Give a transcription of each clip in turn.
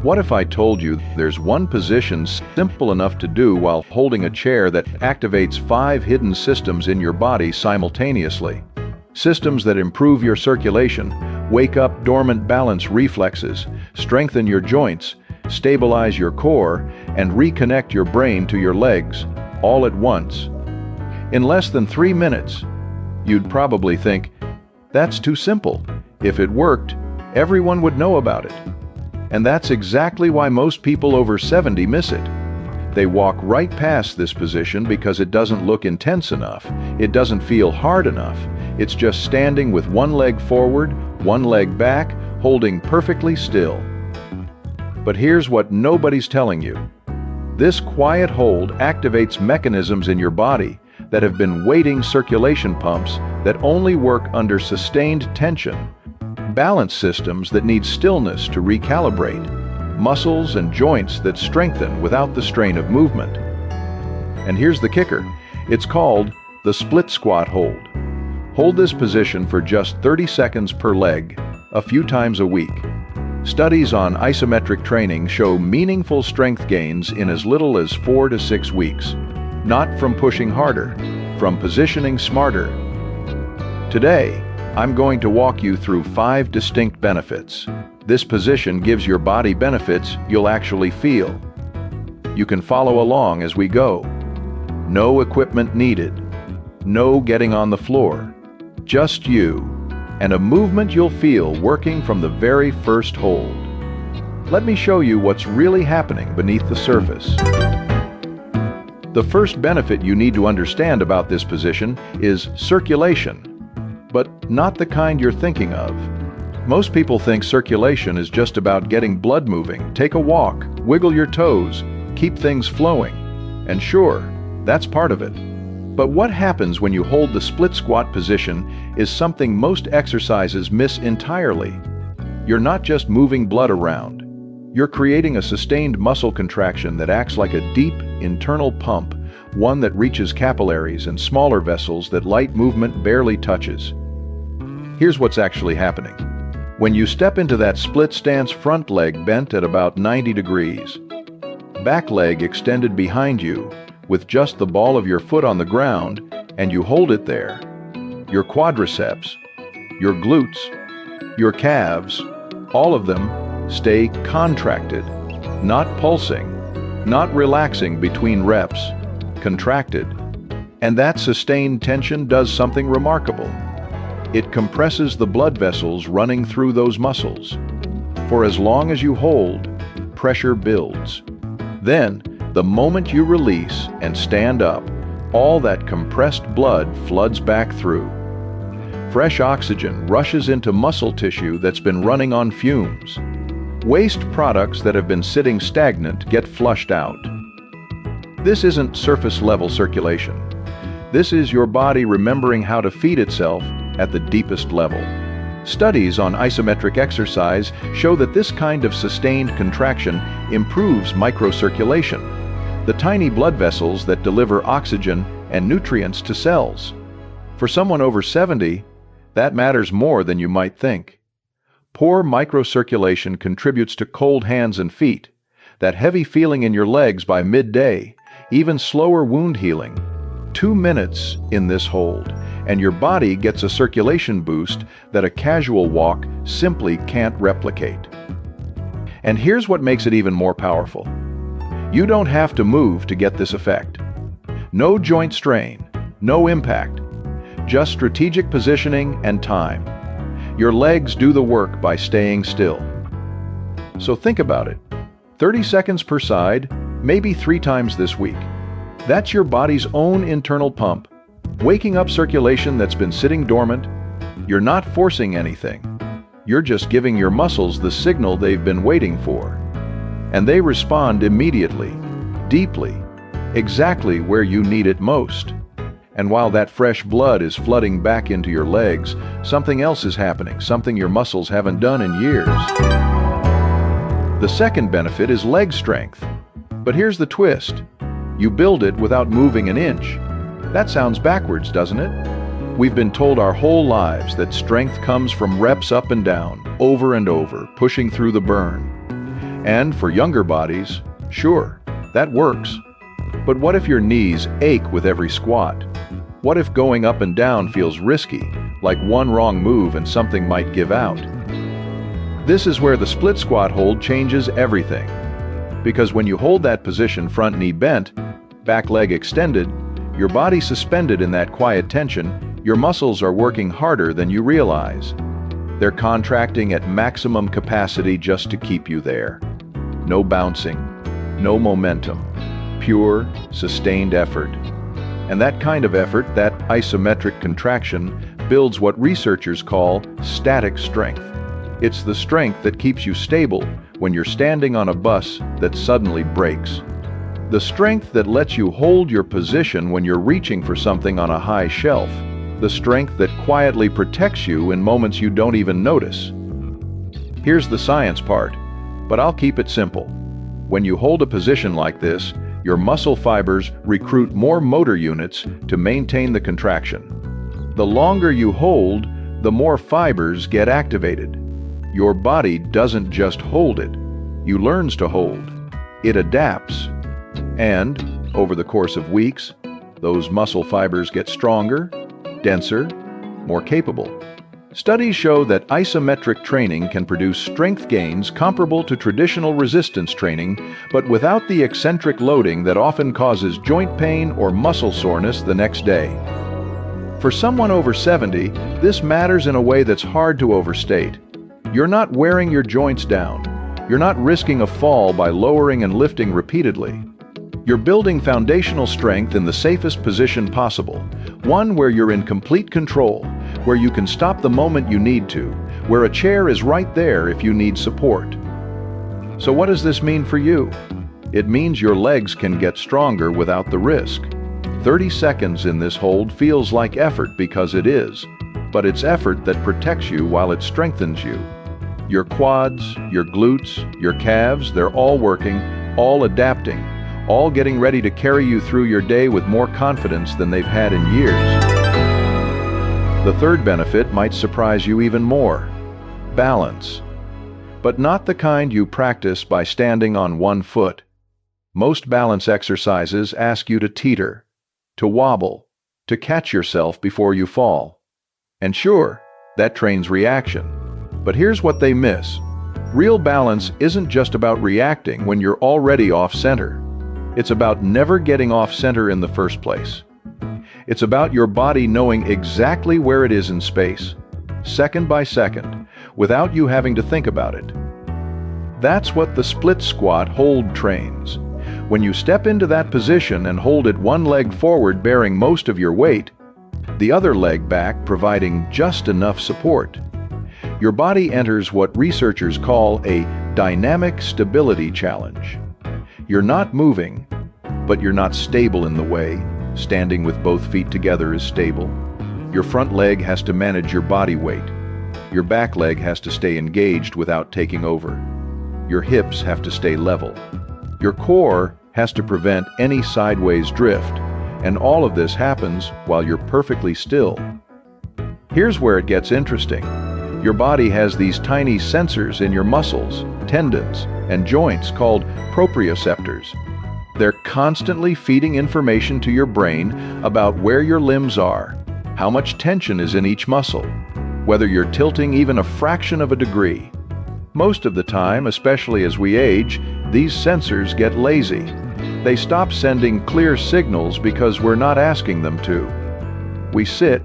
What if I told you there's one position simple enough to do while holding a chair that activates 5 hidden systems in your body simultaneously? Systems that improve your circulation, wake up dormant balance reflexes, strengthen your joints, stabilize your core, and reconnect your brain to your legs, all at once. In less than 3 minutes. You'd probably think, that's too simple. If it worked, everyone would know about it. And that's exactly why most people over 70 miss it. They walk right past this position because it doesn't look intense enough. It doesn't feel hard enough. It's just standing with one leg forward, one leg back, holding perfectly still. But here's what nobody's telling you. This quiet hold activates mechanisms in your body that have been waiting circulation pumps that only work under sustained tension, balance systems that need stillness to recalibrate, muscles and joints that strengthen without the strain of movement. And here's the kicker. It's called the split squat hold. Hold this position for just 30 seconds per leg, a few times a week. Studies on isometric training show meaningful strength gains in as little as 4 to 6 weeks. Not from pushing harder, from positioning smarter. Today, I'm going to walk you through 5 distinct benefits. This position gives your body benefits you'll actually feel. You can follow along as we go. No equipment needed. No getting on the floor. Just you, and a movement you'll feel working from the very first hold. Let me show you what's really happening beneath the surface. The first benefit you need to understand about this position is circulation, but not the kind you're thinking of. Most people think circulation is just about getting blood moving. Take a walk, wiggle your toes, keep things flowing. And sure, that's part of it. But what happens when you hold the split squat position is something most exercises miss entirely. You're not just moving blood around. You're creating a sustained muscle contraction that acts like a deep, internal pump, one that reaches capillaries and smaller vessels that light movement barely touches. Here's what's actually happening. When you step into that split stance, front leg bent at about 90 degrees, back leg extended behind you, with just the ball of your foot on the ground, and you hold it there, your quadriceps, your glutes, your calves, all of them stay contracted, not pulsing, not relaxing between reps, contracted. And that sustained tension does something remarkable. It compresses the blood vessels running through those muscles. For as long as you hold, pressure builds. Then, the moment you release and stand up, all that compressed blood floods back through. Fresh oxygen rushes into muscle tissue that's been running on fumes. Waste products that have been sitting stagnant get flushed out. This isn't surface-level circulation. This is your body remembering how to feed itself at the deepest level. Studies on isometric exercise show that this kind of sustained contraction improves microcirculation, the tiny blood vessels that deliver oxygen and nutrients to cells. For someone over 70, that matters more than you might think. Poor microcirculation contributes to cold hands and feet, that heavy feeling in your legs by midday, even slower wound healing. 2 minutes in this hold, and your body gets a circulation boost that a casual walk simply can't replicate. And here's what makes it even more powerful. You don't have to move to get this effect. No joint strain, no impact, just strategic positioning and time. Your legs do the work by staying still. So think about it. 30 seconds per side, maybe 3 times this week. That's your body's own internal pump, waking up circulation that's been sitting dormant. You're not forcing anything. You're just giving your muscles the signal they've been waiting for. And they respond immediately, deeply, exactly where you need it most. And while that fresh blood is flooding back into your legs, something else is happening, something your muscles haven't done in years. The second benefit is leg strength. But here's the twist. You build it without moving an inch. That sounds backwards, doesn't it? We've been told our whole lives that strength comes from reps up and down, over and over, pushing through the burn. And for younger bodies, sure, that works. But what if your knees ache with every squat? What if going up and down feels risky, like one wrong move and something might give out? This is where the split squat hold changes everything. Because when you hold that position, front knee bent, back leg extended, your body suspended in that quiet tension, your muscles are working harder than you realize. They're contracting at maximum capacity just to keep you there. No bouncing, no momentum, pure, sustained effort. And that kind of effort, that isometric contraction, builds what researchers call static strength. It's the strength that keeps you stable when you're standing on a bus that suddenly breaks. The strength that lets you hold your position when you're reaching for something on a high shelf. The strength that quietly protects you in moments you don't even notice. Here's the science part, but I'll keep it simple. When you hold a position like this, your muscle fibers recruit more motor units to maintain the contraction. The longer you hold, the more fibers get activated. Your body doesn't just hold it, you learns to hold. It adapts. And, over the course of weeks, those muscle fibers get stronger, denser, more capable. Studies show that isometric training can produce strength gains comparable to traditional resistance training, but without the eccentric loading that often causes joint pain or muscle soreness the next day. For someone over 70, this matters in a way that's hard to overstate. You're not wearing your joints down. You're not risking a fall by lowering and lifting repeatedly. You're building foundational strength in the safest position possible, one where you're in complete control, where you can stop the moment you need to, where a chair is right there if you need support. So what does this mean for you? It means your legs can get stronger without the risk. 30 seconds in this hold feels like effort because it is, but it's effort that protects you while it strengthens you. Your quads, your glutes, your calves, they're all working, all adapting, all getting ready to carry you through your day with more confidence than they've had in years. The third benefit might surprise you even more: balance. But not the kind you practice by standing on one foot. Most balance exercises ask you to teeter, to wobble, to catch yourself before you fall. And sure, that trains reaction. But here's what they miss. Real balance isn't just about reacting when you're already off-center. It's about never getting off-center in the first place. It's about your body knowing exactly where it is in space, second by second, without you having to think about it. That's what the split squat hold trains. When you step into that position and hold it one leg forward bearing most of your weight, the other leg back providing just enough support, your body enters what researchers call a dynamic stability challenge. You're not moving, but you're not stable in the way. Standing with both feet together is stable. Your front leg has to manage your body weight. Your back leg has to stay engaged without taking over. Your hips have to stay level. Your core has to prevent any sideways drift, and all of this happens while you're perfectly still. Here's where it gets interesting. Your body has these tiny sensors in your muscles, tendons, and joints called proprioceptors. They're constantly feeding information to your brain about where your limbs are, how much tension is in each muscle, whether you're tilting even a fraction of a degree. Most of the time, especially as we age, these sensors get lazy. They stop sending clear signals because we're not asking them to. We sit,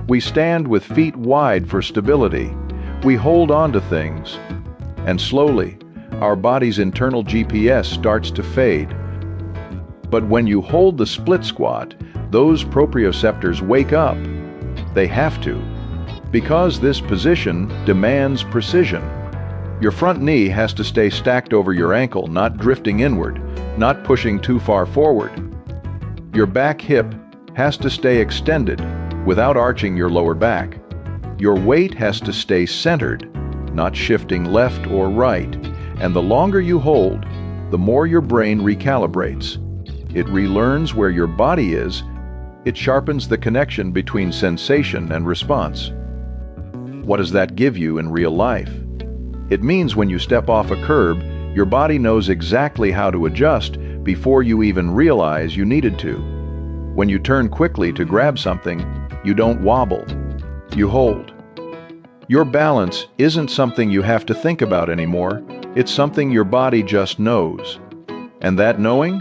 we stand with feet wide for stability, we hold on to things, and slowly, our body's internal GPS starts to fade. But when you hold the split squat, those proprioceptors wake up. They have to, because this position demands precision. Your front knee has to stay stacked over your ankle, not drifting inward, not pushing too far forward. Your back hip has to stay extended without arching your lower back. Your weight has to stay centered, not shifting left or right. And the longer you hold, the more your brain recalibrates. It relearns where your body is. It sharpens the connection between sensation and response. What does that give you in real life? It means when you step off a curb, Your body knows exactly how to adjust before you even realize you needed to. When you turn quickly to grab something, you don't wobble, you hold. Your balance isn't something you have to think about anymore, it's something your body just knows. And that knowing?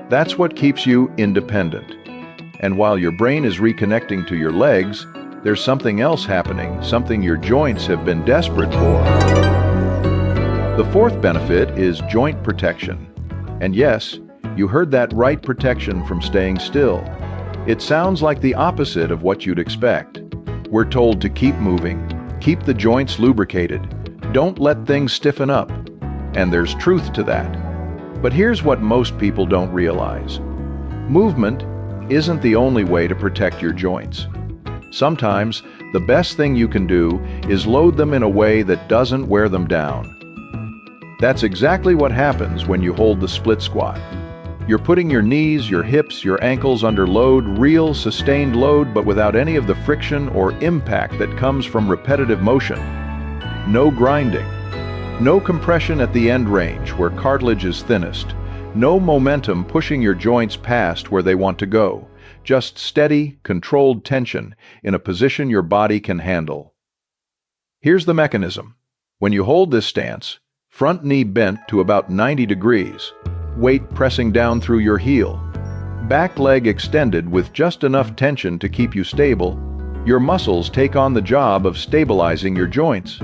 That's what keeps you independent. And while your brain is reconnecting to your legs, there's something else happening, something your joints have been desperate for. The fourth benefit is joint protection. And yes, you heard that right, protection from staying still. It sounds like the opposite of what you'd expect. We're told to keep moving, keep the joints lubricated, don't let things stiffen up. And there's truth to that. But here's what most people don't realize. Movement isn't the only way to protect your joints. Sometimes, the best thing you can do is load them in a way that doesn't wear them down. That's exactly what happens when you hold the split squat. You're putting your knees, your hips, your ankles under load, real, sustained load, but without any of the friction or impact that comes from repetitive motion. No grinding. No compression at the end range where cartilage is thinnest. No momentum pushing your joints past where they want to go. Just steady, controlled tension in a position your body can handle. Here's the mechanism. When you hold this stance, front knee bent to about 90 degrees, weight pressing down through your heel, back leg extended with just enough tension to keep you stable, your muscles take on the job of stabilizing your joints.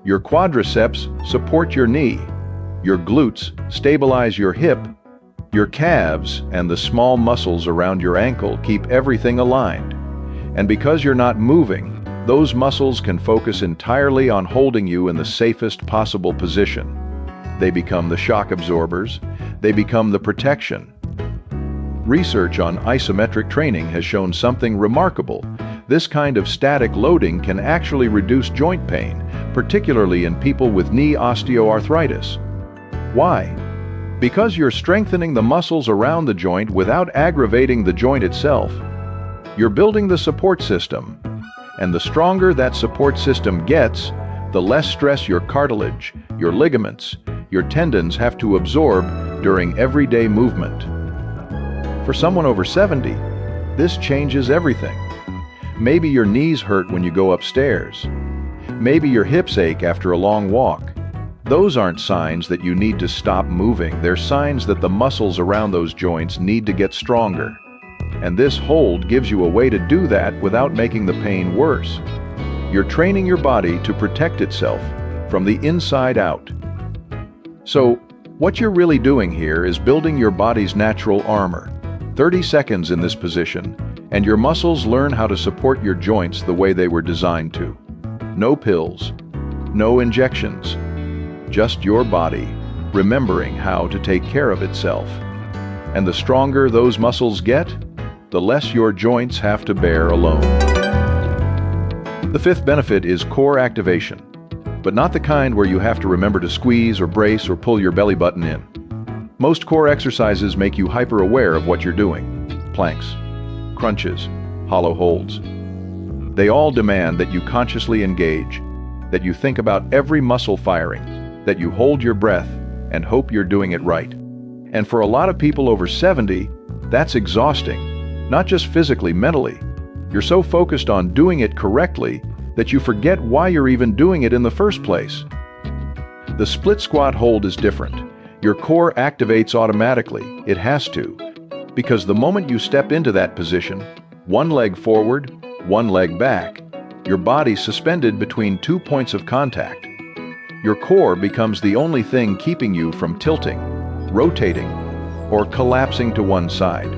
Your quadriceps support your knee, your glutes stabilize your hip, your calves and the small muscles around your ankle keep everything aligned. And because you're not moving, those muscles can focus entirely on holding you in the safest possible position. They become the shock absorbers, they become the protection. Research on isometric training has shown something remarkable. This kind of static loading can actually reduce joint pain, particularly in people with knee osteoarthritis. Why? Because you're strengthening the muscles around the joint without aggravating the joint itself. You're building the support system. And the stronger that support system gets, the less stress your cartilage, your ligaments, your tendons have to absorb during everyday movement. For someone over 70, this changes everything. Maybe your knees hurt when you go upstairs. Maybe your hips ache after a long walk. Those aren't signs that you need to stop moving. They're signs that the muscles around those joints need to get stronger. And this hold gives you a way to do that without making the pain worse. You're training your body to protect itself from the inside out. So, what you're really doing here is building your body's natural armor. 30 seconds in this position, and your muscles learn how to support your joints the way they were designed to. No pills, no injections, just your body remembering how to take care of itself. And the stronger those muscles get, the less your joints have to bear alone. The fifth benefit is core activation, but not the kind where you have to remember to squeeze or brace or pull your belly button in. Most core exercises make you hyper-aware of what you're doing. Planks, crunches, hollow holds. They all demand that you consciously engage, that you think about every muscle firing, that you hold your breath and hope you're doing it right. And for a lot of people over 70, that's exhausting, not just physically, mentally. You're so focused on doing it correctly that you forget why you're even doing it in the first place. The split squat hold is different. Your core activates automatically. It has to. Because the moment you step into that position, one leg forward, one leg back, your body's suspended between 2 points of contact. Your core becomes the only thing keeping you from tilting, rotating, or collapsing to one side.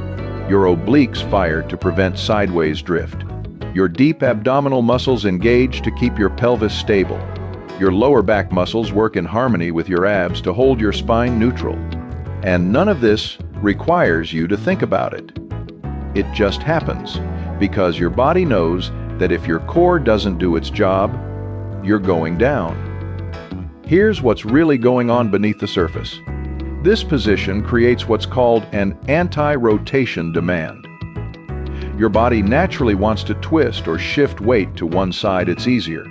Your obliques fire to prevent sideways drift. Your deep abdominal muscles engage to keep your pelvis stable. Your lower back muscles work in harmony with your abs to hold your spine neutral. And none of this requires you to think about it. It just happens because your body knows that if your core doesn't do its job, you're going down. Here's what's really going on beneath the surface. This position creates what's called an anti-rotation demand. Your body naturally wants to twist or shift weight to one side. It's easier.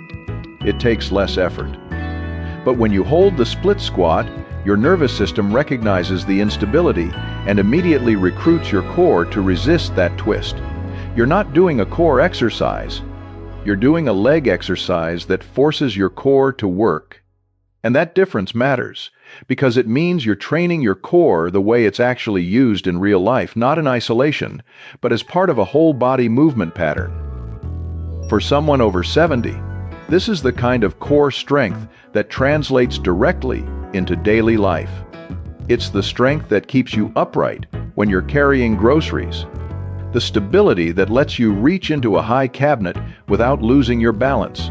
It takes less effort. But when you hold the split squat, Your nervous system recognizes the instability and immediately recruits your core to resist that twist. You're not doing a core exercise. You're doing a leg exercise that forces your core to work. And that difference matters, because it means you're training your core the way it's actually used in real life, not in isolation, but as part of a whole-body movement pattern. For someone over 70, this is the kind of core strength that translates directly into daily life. It's the strength that keeps you upright when you're carrying groceries, the stability that lets you reach into a high cabinet without losing your balance,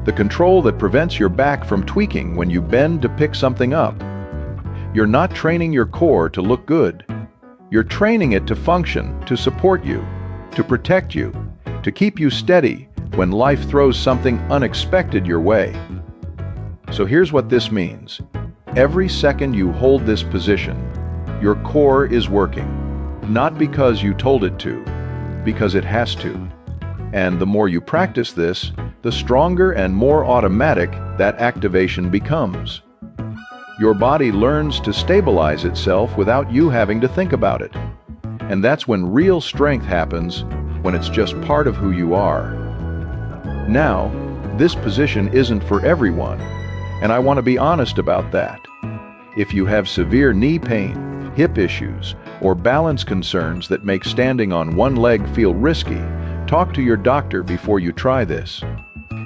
the control that prevents your back from tweaking when you bend to pick something up. You're not training your core to look good. You're training it to function, to support you, to protect you, to keep you steady when life throws something unexpected your way. So here's what this means. Every second you hold this position, your core is working, not because you told it to, because it has to. And the more you practice this, the stronger and more automatic that activation becomes. Your body learns to stabilize itself without you having to think about it. And that's when real strength happens, when it's just part of who you are. Now, this position isn't for everyone, and I want to be honest about that. If you have severe knee pain, hip issues, or balance concerns that make standing on one leg feel risky, talk to your doctor before you try this.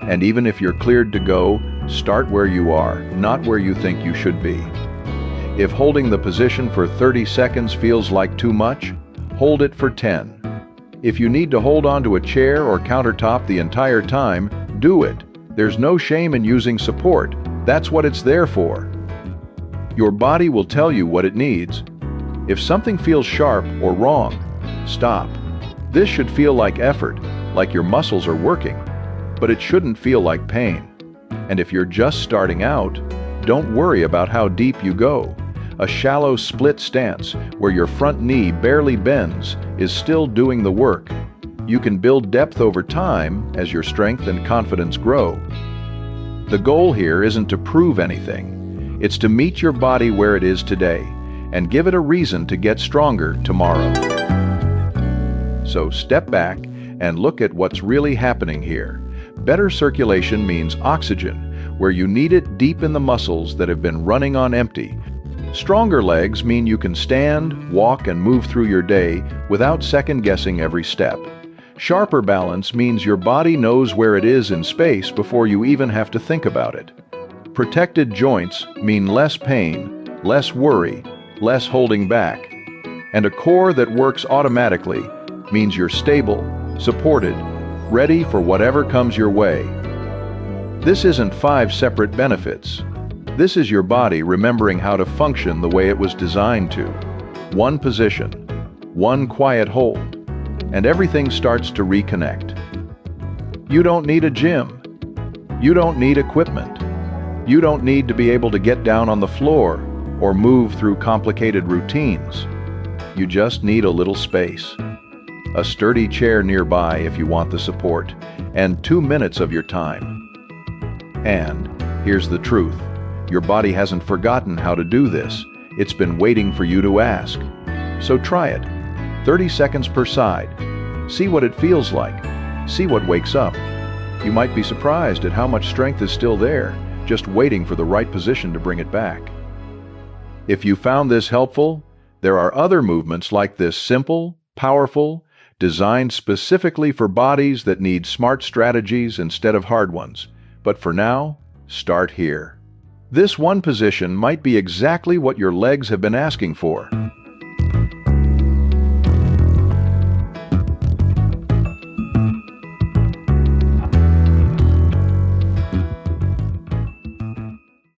And even if you're cleared to go, start where you are, not where you think you should be. If holding the position for 30 seconds feels like too much, hold it for 10. If you need to hold onto a chair or countertop the entire time, do it. There's no shame in using support. That's what it's there for. Your body will tell you what it needs. If something feels sharp or wrong, stop. This should feel like effort, like your muscles are working, but it shouldn't feel like pain. And if you're just starting out, don't worry about how deep you go. A shallow split stance, where your front knee barely bends, is still doing the work. You can build depth over time as your strength and confidence grow. The goal here isn't to prove anything. It's to meet your body where it is today and give it a reason to get stronger tomorrow. So step back and look at what's really happening here. Better circulation means oxygen, where you need it deep in the muscles that have been running on empty. Stronger legs mean you can stand, walk, and move through your day without second-guessing every step. Sharper balance means your body knows where it is in space before you even have to think about it. Protected joints mean less pain, less worry, less holding back. And a core that works automatically means you're stable, supported, ready for whatever comes your way. This isn't 5 separate benefits. This is your body remembering how to function the way it was designed to. One position, one quiet hold, and everything starts to reconnect. You don't need a gym. You don't need equipment. You don't need to be able to get down on the floor or move through complicated routines. You just need a little space. A sturdy chair nearby if you want the support, and 2 minutes of your time. And here's the truth. Your body hasn't forgotten how to do this. It's been waiting for you to ask. So try it. 30 seconds per side. See what it feels like. See what wakes up. You might be surprised at how much strength is still there, just waiting for the right position to bring it back. If you found this helpful, there are other movements like this, simple, powerful, designed specifically for bodies that need smart strategies instead of hard ones. But for now, start here. This one position might be exactly what your legs have been asking for.